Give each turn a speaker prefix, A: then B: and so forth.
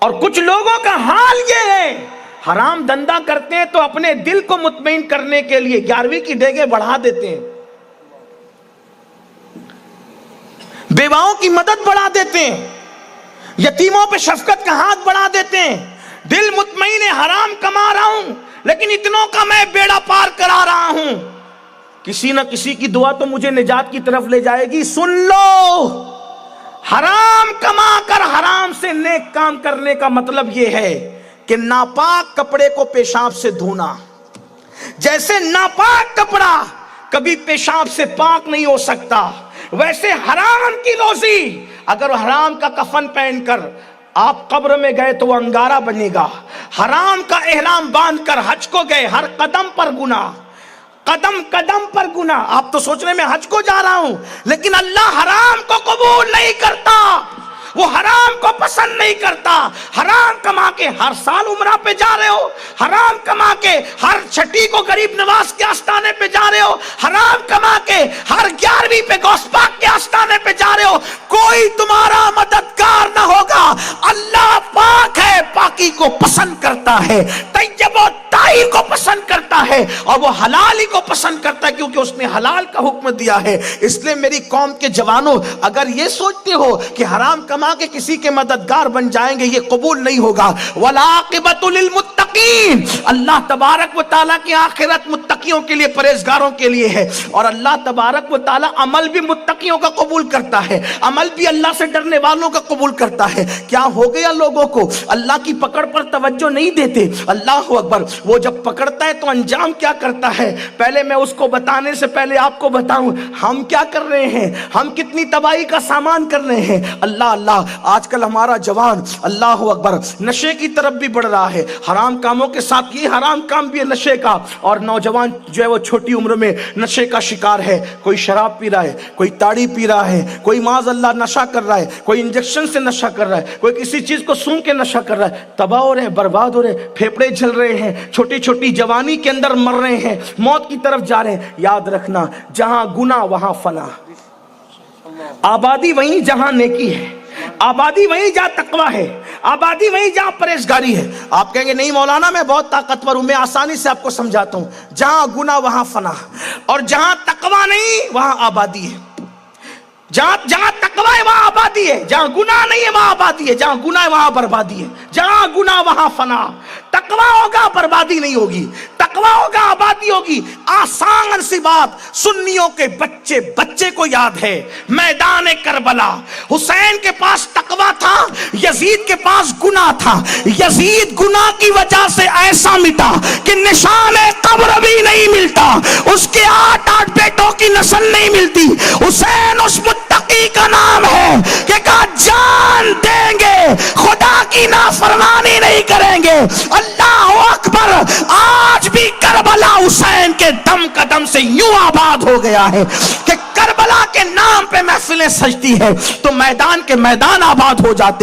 A: اور کچھ لوگوں کا حال یہ ہے، حرام دھندا کرتے ہیں تو اپنے دل کو مطمئن کرنے کے لیے 11ویں کی ڈیگیں بڑھا دیتے ہیں، بیواؤں کی مدد بڑھا دیتے ہیں، یتیموں پہ شفقت کا ہاتھ بڑھا دیتے ہیں، دل مطمئن ہے حرام کما رہا ہوں لیکن اتنوں کا میں بیڑا پار کرا رہا ہوں، کسی نہ کسی کی دعا تو مجھے نجات کی طرف لے جائے گی۔ سن لو، حرام کما کر حرام سے نیک کام کرنے کا مطلب یہ ہے کہ ناپاک کپڑے کو پیشاب سے دھونا، جیسے ناپاک کپڑا کبھی پیشاب سے پاک نہیں ہو سکتا، ویسے حرام کی روزی اگر حرام کا کفن پہن کر آپ قبر میں گئے تو وہ انگارہ بنے گا، حرام کا احرام باندھ کر حج کو گئے، ہر قدم پر گناہ، قدم قدم پر گناہ۔ آپ تو سوچ رہے میں حج کو جا رہا ہوں، لیکن اللہ حرام کو قبول نہیں کرتا، وہ حرام کو پسند نہیں کرتا۔ حرام کما کے ہر سال عمرہ پہ جا رہے ہو، حرام کما کے ہر چھٹی کو غریب نواز کے آستانے پہ جا رہے ہو، حرام کما کے ہر 11ویں پہ غوث پاک کے آستانے پہ جا رہے ہو، کوئی تمہارا مددگار نہ ہوگا۔ اللہ پاک ہے، پاکی کو پسند کرتا ہے، طیب و طاہر کو پسند کرتا ہے، اور وہ حلال ہی کو پسند کرتا ہے کیونکہ اس نے حلال کا حکم دیا ہے۔ اس لیے میری قوم کے جوانوں، اگر یہ سوچتے ہو کہ حرام کما کے کسی کے مددگار بن جائیں گے، یہ قبول نہیں ہوگا۔ والعاقبۃ للمتقین، اللہ تبارک و تعالیٰ کی آخرت متقیوں کے لیے، پرہیزگاروں کے لیے ہے، اور اللہ تبارک و تعالیٰ عمل بھی متقیوں کا قبول کرتا ہے، عمل بھی اللہ سے ڈرنے والوں کا قبول کرتا ہے۔ کیا ہو گیا لوگوں کو اللہ کی پکڑ پر توجہ نہیں دیتے؟ اللہ اکبر، وہ جب پکڑتا ہے تو انجام کیا کرتا ہے؟ پہلے میں اس کو بتانے سے پہلے آپ کو بتاؤں ہم کیا کر رہے ہیں، ہم کتنی تباہی کا سامان کر رہے ہیں۔ اللہ اللہ، آج کل ہمارا جوان اللہ اکبر نشے کی طرف بھی بڑھ رہا ہے، حرام کاموں کے ساتھ یہ حرام کام بھی ہے نشے کا، اور نوجوان جو ہے وہ چھوٹی عمر میں نشے کا شکار ہے، کوئی شراب پی رہا ہے، کوئی تاڑی پی رہا ہے، کوئی معاذ اللہ نشہ کر رہا ہے، کوئی انجیکشن سے نشہ کر رہا ہے، کوئی کسی چیز کو سونگھ کے نشہ کر رہا ہے، تباہ ہو رہے ہیں، برباد ہو رہے ہیں، پھیپڑے جل رہے ہیں، چھوٹی چھوٹی جوانی کے اندر مر رہے ہیں، موت کی طرف جا رہے ہیں۔ یاد رکھنا، جہاں گناہ وہاں فنا، آبادی وہیں جہاں نیکی ہے، آبادی وہیں جہاں تقویٰ ہے، آبادی وہیں جہاں پرہیزگاری ہے۔ آپ کہیں گے نہیں مولانا میں بہت طاقتور ہوں، میں آسانی سے آپ کو سمجھاتا ہوں۔ جہاں گناہ وہاں فنا، اور جہاں تقویٰ نہیں وہاں آبادی ہے۔ جہاں تقویٰ ہے وہاں آبادی ہے، جہاں گناہ نہیں ہے وہاں آبادی ہے، جہاں گناہ ہے وہاں بربادی ہے۔ جہاں گناہ وہاں فنا، تقویٰ ہوگا بربادی نہیں ہوگی، تقویٰ ہوگا آبادی ہوگی۔ آسان سی بات، سنیوں کے بچے بچے کو یاد ہے میدان کربلا، حسین کے پاس تقویٰ تھا، یزید کے پاس گناہ تھا۔ یزید گناہ کی وجہ سے ایسا مٹا کہ نشان قبر بھی نہیں ملتا، اس کے 8 بیٹوں کی نسل نہیں ملتی۔ حسین اس متقی کا نام ہے کہ کہا جان دیں گے، خدا کی نافرمانی نہیں کریں گے۔ اللہ اکبر، آج بھی کربلا حسین کے دم قدم سے یوں آباد ہو گیا ہے کہ کربلا کے نام پہ محفلیں سجتی ہے تو میدان کے میدان آباد ہو جاتے